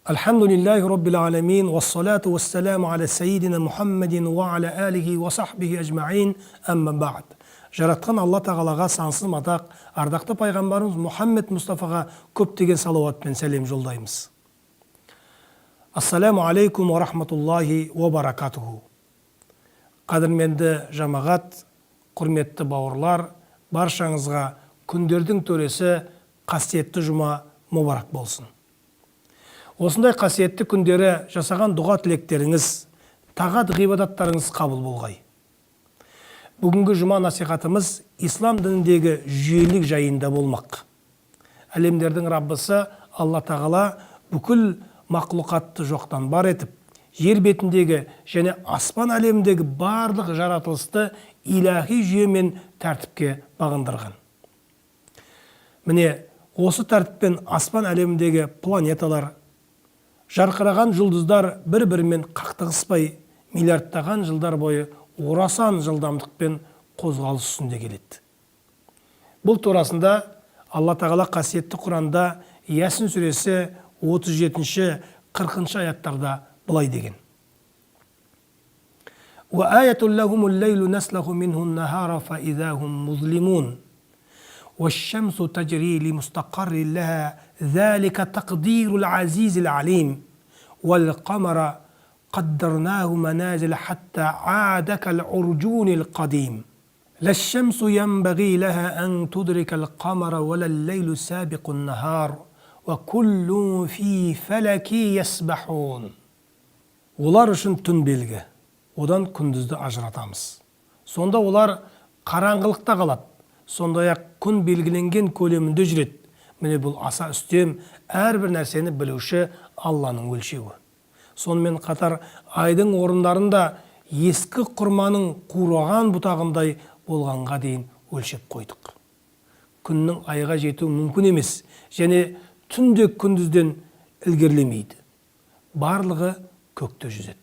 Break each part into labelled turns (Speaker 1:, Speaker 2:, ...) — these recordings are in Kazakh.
Speaker 1: Elhamdülillahi Rabbil alemin ve salatu ve selamu ala seyyidina Muhammedin ve ala alihi ve sahbihi ecma'in emmen ba'd. Жаратқан Алла Тағалаға сансыз мадақ, ардақты пайғамбарымыз Мұхаммед Мұстафаға көптеген салауат пен сәлем жолдаймыз. Ассаламу алейкум ва рахматуллахи ва баракатуху. Қадірменді жамағат, құрметті бауырлар, баршаңызға күндердің төресі қасиетті жұма мұбарак болсын. Осындай қасиетті күндері жасаған дұға тілектеріңіз, тағат ғибадаттарыңыз қабыл болғай. Бүгінгі жұма насихатымыз ислам дініндегі жүйелік жайында болмақ. Әлемдердің Раббысы Алла Тағала бүкіл мақлұқатты жоқтан бар етіп, жер бетіндегі және аспан әлеміндегі барлық жаратылысты илахи жүйемен тәртіпке бағындырған. Міне, осы тәртіппен аспан әлеміндегі планеталар, жарқыраған жұлдыздар бір-бірімен қақтығыспай, миллиардтаған жылдар бойы орасан жылдамдықпен қозғалыс үстінде келеді. Бұл турасында Алла Тағала қасиетті Құранда Ясин сүресі 37-40 аяттарда былай деген. وَآيَةٌ لَهُمُ اللَّيْلُ نَسْلَخُ مِنْهُ النَّهَارَ فَإِذَا هُمْ مُظْلِمُونَ وَالشَّمْسُ تَجْرِي لِمُسْتَقَرٍّ لَهَا ذَلِكَ تَقْدِيرُ الْعَزِيزِ الْعَلِيمِ وَالْقَمَرَ قدرناه منازل حتى عاد كالعرجون القديم لا الشمس ينبغي لها أن تدرك القمر ولا الليل سابق النهار وكل في فلك يسبحون. Олар үшін түн белгі, одан күндізді ажыратамыз. Сонда олар қараңғылықта қалады. Сондай-ақ күн белгіленген көлемінде жүреді. Міне бұл аса үстем, әрбір нәрсені білуші Алланың өлшеуі. Сонымен қатар айдың орындарында ескі құрманың қураған бұтағындай болғанға дейін өлшеп қойдық. Күннің айға жету мүмкін емес, және түнде күндізден ілгерлемейді. Барлығы көкте жүзеді.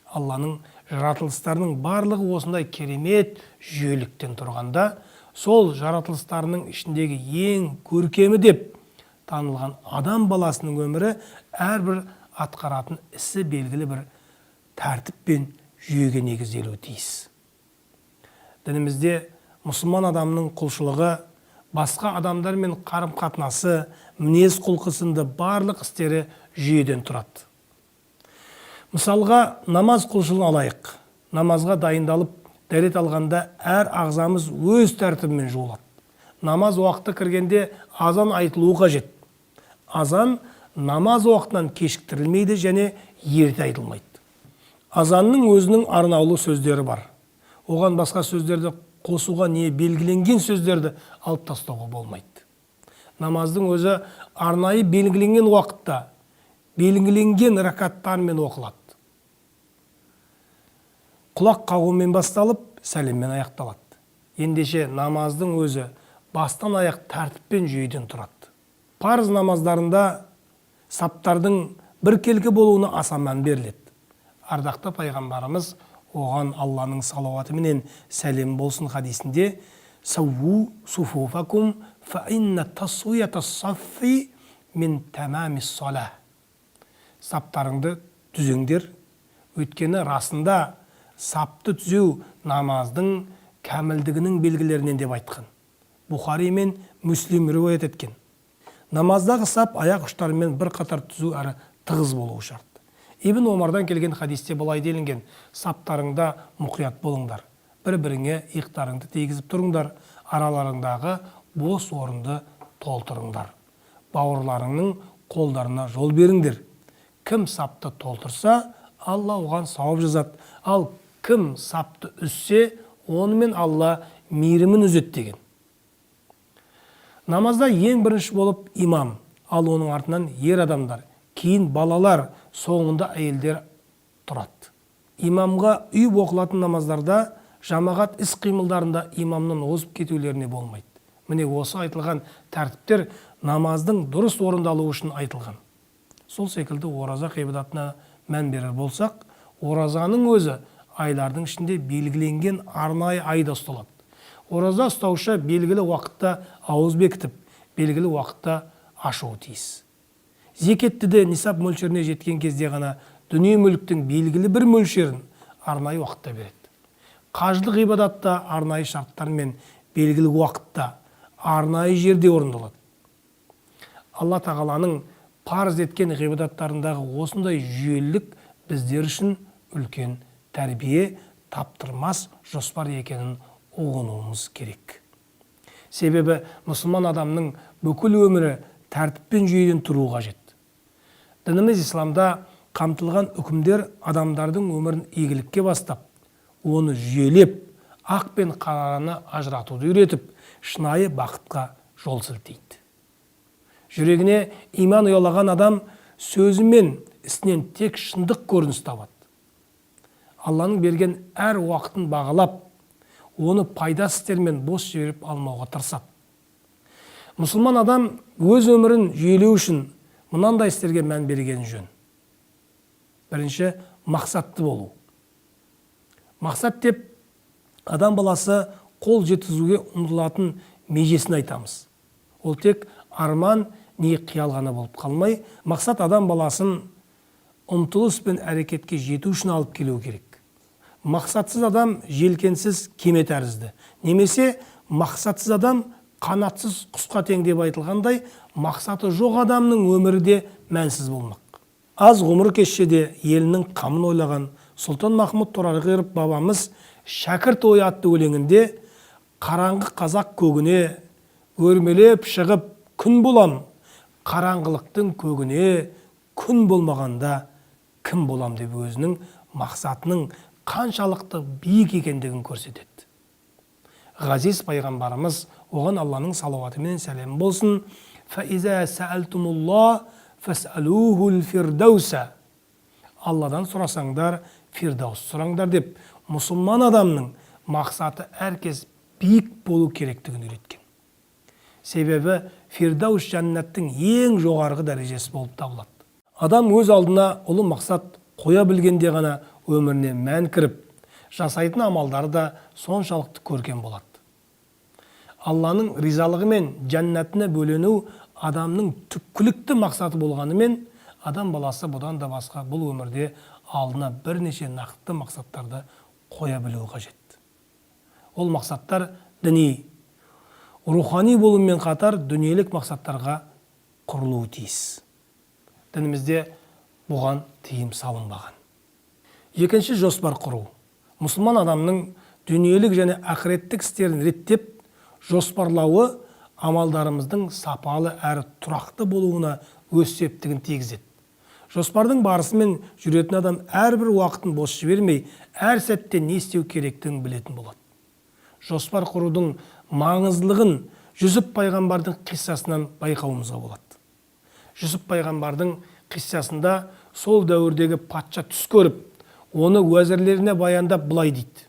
Speaker 1: Алланың жаратылыстарының барлығы осындай керемет жүйеліктен тұрғанда, сол жаратылыстарының ішіндегі ең көркемі деп танылған адам баласының өмірі әрбір атқаратын ісі белгілі бір тәртіп пен жүйеге негізделуі тиіс. Дінімізде мұсылман адамның құлшылығы, басқа адамдармен қарым-қатынасы, мінез құлқы сынды барлық істері жүйеден тұрады. Мысалға, намаз құлшылығын алайық. Намазға дайындалып, дәрет алғанда әр ағзамыз өз тәртібімен жуылады. Намаз уақыты кіргенде азан айтылуы қажет. Азан намаз уақытынан кешіктірілмейді және ерте айтылмайды. Азанның өзінің арнаулы сөздері бар. Оған басқа сөздерді қосуға не белгіленген сөздерді алып тастауға болмайды. Намаздың өзі арнайы белгіленген уақытта, белгіленген ракаттармен оқылады. Құлақ қағумен басталып, сәлеммен аяқталады. Ендеше намаздың өзі бастан аяқ тәртіппен жүйеден тұрады. Парыз намаздарында саптардың біркелкі болуына аса мән беріледі. Ардақты пайғамбарымыз оған Алланың салауаты менен сәлем болсын хадисінде «Сауу суфуфакум фа инна тасуята саффи мин тамамис сала». Саптарыңды түзеңдер, өйткені расында сапты түзеу намаздың кәмілдігінің белгілерінен деп айтқан. Бұхари мен Мүслим риуаят еткен. Намаздағы сап аяқ ұштарымен бір қатар түзу әрі тығыз болуы шарт. Ибн Омардан келген хадисте былай делінген: саптарыңда мұқият болыңдар, бір-біріңе иықтарыңды тигізіп тұрыңдар, араларыңдағы бос орынды толтырыңдар. Бауырларыңның қолдарына жол беріңдер. Кім сапты толтырса, Алла оған сауап жазады, ал кім сапты үзсе, онымен Алла мейірімін үзеді деген. Намазда ең бірінші болып имам, ал оның артынан ер адамдар, кейін балалар, соңында әйелдер тұрады. Имамға үйіп оқылатын намаздарда жамағат іс-қимылдарында имамнан озып кетулеріне болмайды. Міне осы айтылған тәртіптер намаздың дұрыс орындалуы үшін айтылған. Сол секілді ораза ғибадатына мән берер болсақ, оразаның өзі айлардың ішінде белгіленген арнайы айда ұсталады. Ораза ұстаушы белгілі уақытта ауыз бекітіп, белгілі уақытта ашуы тиіс. Зекетті де нисап мөлшеріне жеткен кезде ғана дүние мүліктің белгілі бір мөлшерін арнайы уақытта береді. Қажылық ғибадатта арнайы шарттармен белгілі уақытта арнайы жерде орындалады. Алла тағаланың парыз еткен ғибадаттарындағы осындай жүйелілік біздер үшін үлкен тәрбие, таптырмас жоспар екенін ұғынуымыз керек. Себебі мұсылман адамның бүкіл өмірі тәртіппен жүйеден тұруы қажет. Дініміз исламда қамтылған үкімдер адамдардың өмірін игілікке бастап, оны жүйелеп, ақ пен қараны ажыратуды үйретіп, шынайы бақытқа жол сілтейді. Жүрегіне иман ұялаған адам сөзі мен ісінен тек шындық көрініс табады. Алланың берген әр уақытын бағалап, оны пайдасыз істермен бос жіберіп алмауға тырысады. Мұсылман адам өз өмірін жүйелеу үшін мынандай істерге мән берген жөн. Бірінші, мақсатты болу. Мақсат деп адам баласы қол жеткізуге ұмтылатын межесін айтамыз. Ол тек арман не қиял ғана болып қалмай, мақсат адам баласын ұмтылыс пен әрекетке жету үшін алып келу керек. Мақсатсыз адам желкенсіз кеме тәрізді. Немесе мақсатсыз адам қанатсыз құсқа тең деп айтылғандай, мақсаты жоқ адамның өмірі де мәнсіз болмақ. Аз ғұмыр кешсе де елінің қамын ойлаған Сұлтан Махмұд Торайғыров бабамыз «Шәкірт ойы» атты өлеңінде қараңғы қазақ көгіне өрмелеп шығып күн болам, қараңғылықтың көгіне күн болмағанда кім болам деп өзінің мақсатының қаншалықты биік екендігін көрсетеді. Ғазиз пайғамбарымыз, оған Алланың салауаты мен сәлемі болсын, «Фәизә сәәлтумулла фәсәлухул фирдауса». Алладан сұрасаңдар, фирдаус сұраңдар деп, мұсылман адамның мақсаты әркез биік болу керектігін үйреткен. Себебі фирдаус жәннаттың ең жоғарғы дәрежесі болып табылады. Адам өз алдына ұлы мақсат қоя білгенде ғана өміріне мән кіріп, жасайтын амалдары да соншалықты көркем болады. Алланың ризалығы мен жәннатына бөлену адамның түпкілікті мақсаты болғанымен, адам баласы бұдан да басқа бұл өмірде алдына бірнеше нақты мақсаттарды қоя білуі қажет. Ол мақсаттар діни, рухани болумен қатар дүниелік мақсаттарға құрылуы тиіс. Дінімізде бұған тыйым салынбаған. Екінші, жоспар құру. Мұсылман адамның дүниелік және ақыреттік істерін реттеп, жоспарлауы амалдарымыздың сапалы әрі тұрақты болуына өз септігін тигізеді. Жоспардың барысымен жүретін адам әрбір уақытын бос жібермей, әр сәтте не істеу керектігін білетін болады. Жоспар құрудың маңыздылығын Жүсіп пайғамбардың қиссасынан байқауымызға болады. Жүсіп пайғамбардың қиссасында сол дәуірдегі патша түс көріп, оны уәзірлеріне баяндап былай дейді: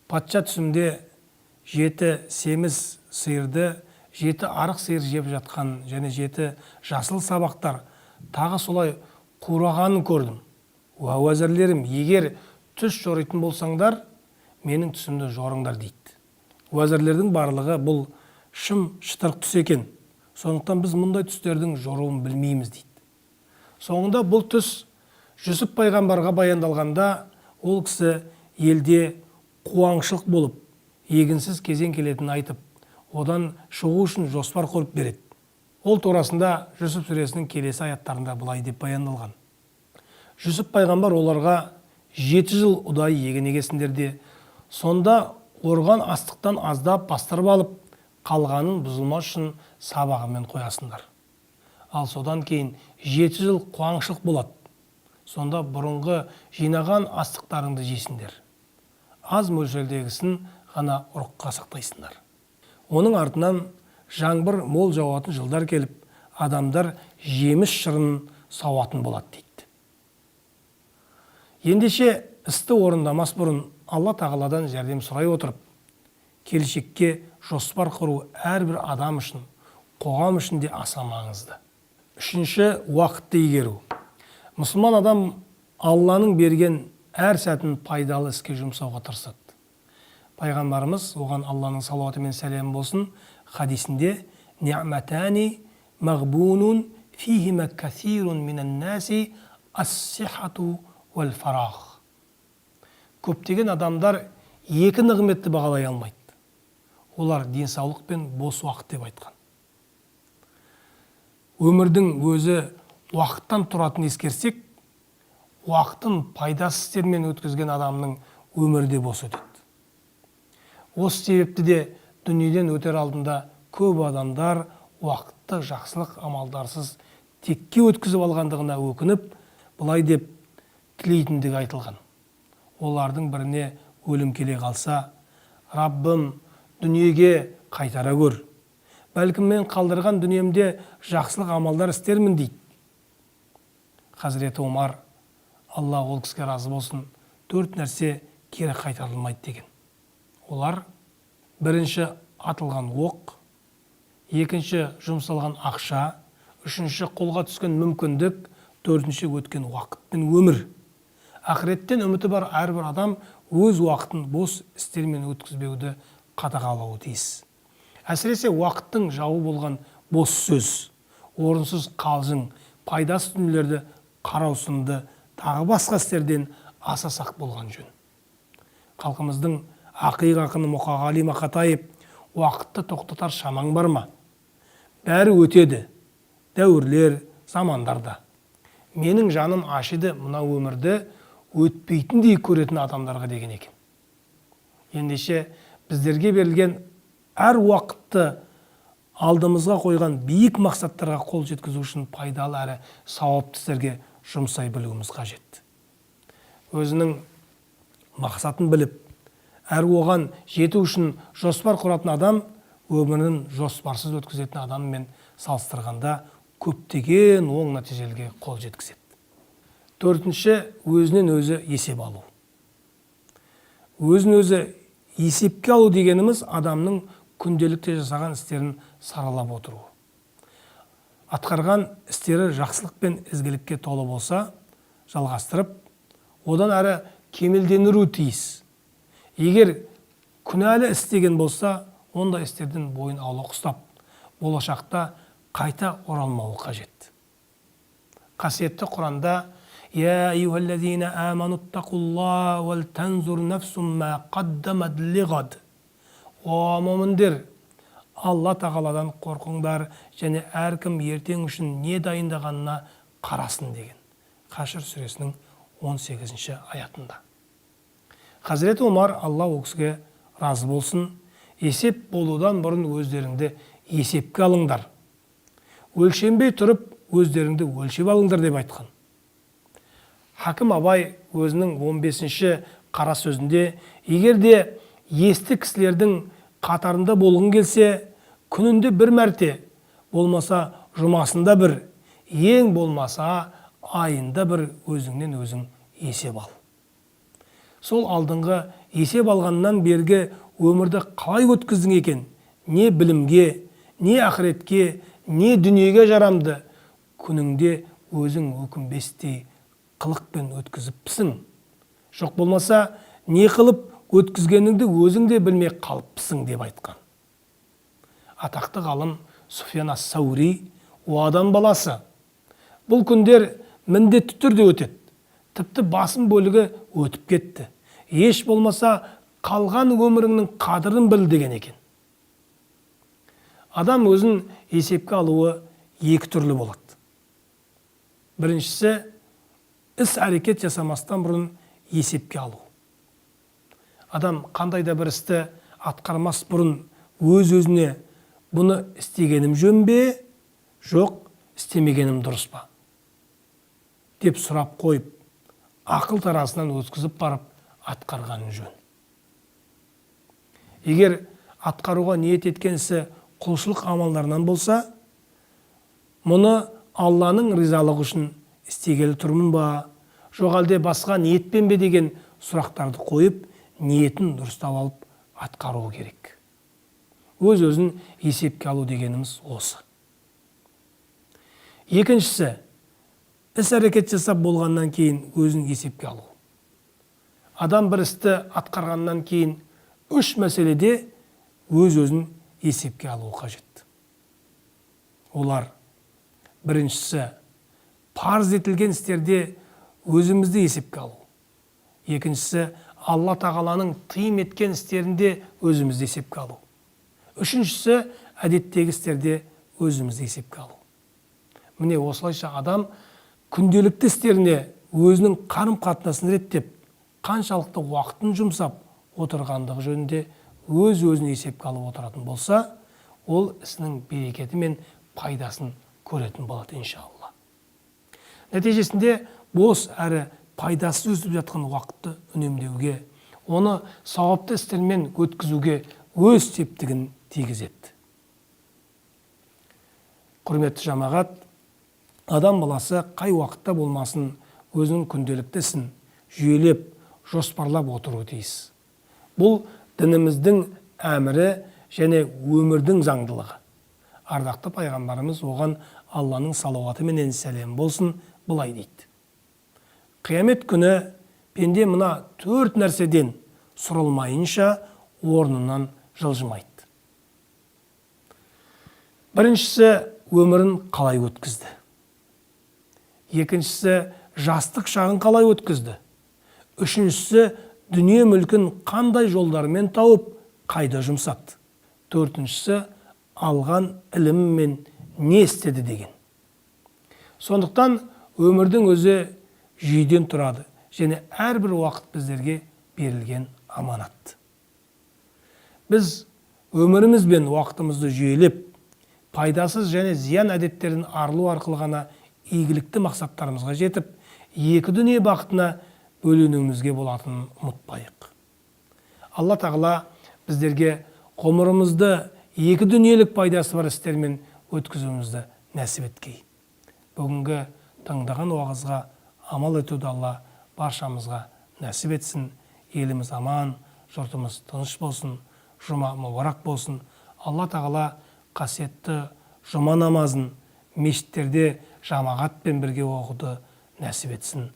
Speaker 1: патша түсімде 7 семіз сиырды, 7 арық сиыр жеп жатқан және 7 жасыл сабақтар тағы солай қурағанын көрдім. Уәзірлерім, егер түс жоритын болсаңдар, менің түсімді жорыңдар дейді. Уәзірлердің барлығы бұл шым шытырық түс екен. Сондықтан біз мұндай түстердің жоруын білмейміз дейді. Соңында бұл түс Жүсіп пайғамбарға баяндалғанда, ол кісі елде қуаңшылық болып, егінсіз кезең келетінін айтып, одан шығу үшін жоспар құрып береді. Ол турасында Жүсіп сүресінің келесі аяттарында былай деп баяндалған: Жүсіп пайғамбар оларға 7 жыл ұдайы егін егесіңдер де, сонда орған астықтан аздап бастырып алып, қалғанын бұзылмас үшін сабағымен қоясыңдар. Ал содан кейін 7 жыл қуаңшылық болады. Сонда бұрынғы жинаған астықтарыңды жейсіңдер. Аз мөлшердегісін ғана ұрыққа сақтайсыңдар. Оның артынан жаңбыр мол жауатын жылдар келіп, адамдар жеміс шырын сауатын болады дейді. Ендеше істі орындамас бұрын Алла тағаладан жәрдем сұрай отырып, келешекке жоспар құру әрбір адам үшін, қоғам үшін де аса маңызды. Үшінші, уақытты игеру. Мұсылман адам Алланың берген әр сәтін пайдалы іске жұмсауға тырысады. Пайғамбарымыз, оған Алланың салауаты мен сәлемі болсын, хадисінде «Ниъматани мағбунун фихима касирун минан наси ас-сихату вал фарах. Көптеген адамдар екі нығметті бағалай алмайды. Олар денсаулық пен бос уақыт деп айтқан. Өмірдің өзі уақыттан тұратын ескерсек, уақытын пайдасыз істермен өткізген адамның өмірі де бос өтеді. Осы себепті де дүниеден өтер алдында көп адамдар уақытты жақсылық амалдарсыз текке өткізіп алғандығына өкініп, былай деп тілейтіндігі айтылған. Олардың біріне өлім келе қалса, Раббым, дүниеге қайтара көр. Бәлкім мен қалдырған дүниемде жақсылық амалдар істермін дейді. Хазіреті Омар, Алла ол кісіге разы болсын, 4 нәрсе кері қайтарылмайды деген. Олар: бірінші атылған оқ, екінші жұмсалған ақша, үшінші қолға түскен мүмкіндік, төртінші өткен уақыт пен өмір. Ақыреттен үміті бар әрбір адам өз уақытын бос істермен өткізбеуді қадағалауы тиіс. Әсіресе уақыттың жауы болған бос сөз, орынсыз қалжың, пайдасыз дүниелерді қарау сынды тағы басқа істерден аса сақ болған жөн. Халқымыздың ақиық ақыны Мұқағали Мақатаев: уақытты тоқтатар шамаң бар ма? Бәрі өтеді, дәуірлер, замандарда. Менің жаным ашиды мына өмірді өтпейтіндей көретін адамдарға деген екен. Ендеше біздерге берілген әр уақытты алдымызға қойған биік мақсаттарға қол жеткізу үшін пайдалы әрі сауапты істерге жұмсай білуіміз қажет. Өзінің мақсатын біліп, әр оған жету үшін жоспар құратын адам өмірін жоспарсыз өткізетін адаммен салыстырғанда көптеген оң нәтижелерге қол жеткізеді. Төртінші, өзінен өзі есеп алу. Өзін өзі есепке алу дегеніміз адамның күнделікте жасаған істерін саралап отыру. Атқарған істері жақсылық пен ізгілікке толы болса, жалғастырып, одан әрі кемелдендіру тиіс. Егер күнәлі істеген болса, онда істерден бойын аулақ ұстап, болашақта қайта оралмауы қажет. Қасиетті Құранда: «Я айюхаллазина аману аттақулла вал танзур нафсум ма қаддамат лиғад». О момындер, Алла тағаладан қорқыңдар және әркім ертең үшін не дайындағанына қарасын деген. Хашр сүресінің 18-ші аятында. Хазіреті Омар, Алла ол кісіге разы болсын, есеп болудан бұрын өздеріңді есепке алыңдар. Өлшенбей тұрып, өздеріңді өлшеп алыңдар деп айтқан. Хакім Абай өзінің 15-ші қара сөзінде: егер де есті кісілердің қатарында болғың келсе, күнінде бір мәрте, болмаса жұмасында бір, ең болмаса айында бір өзіңнен өзің есеп ал. Сол алдыңғы есеп алғаннан бергі өмірді қалай өткіздің екен? Не білімге, не ақыретке, не дүниеге жарамды? Күніңде өзің өкінбестей қылықпен өткізіпсің. Жоқ болмаса, не қылып өткізгеніңді өзің де білмей қалыпсың деп айтқан. Атақты ғалым Суфиян ас-Саури: о адам баласы, бұл күндер міндетті түрде өтеді. Тіпті басым бөлігі өтіп кетті. Еш болмаса қалған өміріңнің қадірін біл деген екен. Адам өзін есепке алуы екі түрлі болады. Біріншісі, іс-әрекет жасамастан бұрын есепке алу. Адам қандай да бір істі атқармас бұрын өз-өзіне: бұны істегенім жөн бе, жоқ, істемегенім дұрыс па деп сұрап қойып, ақыл тарасынан өткізіп барып атқарғаны жөн. Егер атқаруға ниет еткен ісі құлшылық амалдарынан болса, мұны Алланың ризалығы үшін істегелі тұрмын ба, жоқ әлде басқа ниетпен бе деген сұрақтарды қойып, ниетін дұрыстап алып атқаруы керек. Өз-өзін есепке алу дегеніміз осы. Екіншісі, іс-әрекет жасап болғаннан кейін өзін есепке алу. Адам бір істі атқарғаннан кейін 3 мәселеде өз-өзін есепке алу қажет. Олар: Біріншісі, парыз етілген істерде өзімізді есепке алу. Екіншісі, Алла тағаланың тыйым еткен істерінде өзімізді есепке алу. Үшіншісі, әдеттегі істерде өзімізді есепке алу. Міне осылайша адам күнделікті істеріне өзінің қарым-қатынасын реттеп, қаншалықты уақытын жұмсап отырғандығы жөнінде өз-өзін есепке алып отыратын болса, ол ісінің берекеті мен пайдасын көретін болады иншалла. Нәтижесінде бос әрі пайдасыз өтіп жатқан уақытты үнемдеуге, оны сауапты істермен өткізуге өз септігін тигізеді. Құрметті жамағат, адам баласы қай уақытта болмасын өзінің күнделікті ісін жүйелеп, жоспарлап отыруы тиіс. Бұл дініміздің әмірі және өмірдің заңдылығы. Ардақты пайғамбарымыз оған Алланың салауаты менен сәлем болсын былай дейді. Қиямет күні пенде мына 4 нәрседен сұралмайынша орнынан жылжымайды. Біріншісі, өмірін қалай өткізді. Екіншісі, жастық шағын қалай өткізді. Үшіншісі, дүние мүлкін қандай жолдармен тауып, қайда жұмсады. Төртіншісі, алған іліммен не істеді деген. Сондықтан өмірдің өзі жүйеден тұрады және әрбір уақыт біздерге берілген аманат. Біз өміріміз бен уақытымызды жүйелеп, пайдасыз және зиян әдеттерін арылу арқылы ғана игілікті мақсаттарымызға жетіп, екі дүние бақытына бөленуімізге болатынын ұмытпайық. Алла тағала біздерге ғұмырымызды екі дүниелік пайдасы бар істермен өткізуімізді нәсіп еткей. Бүгінгі тыңдаған уағызға амал етуді Алла баршамызға нәсіп етсін. Еліміз аман, жұртымыз тыныш болсын, жұма мұбарак болсын. Алла тағала қасиетті жұма намазын мешіттерде жамағатпен бірге оқуды нәсіп етсін.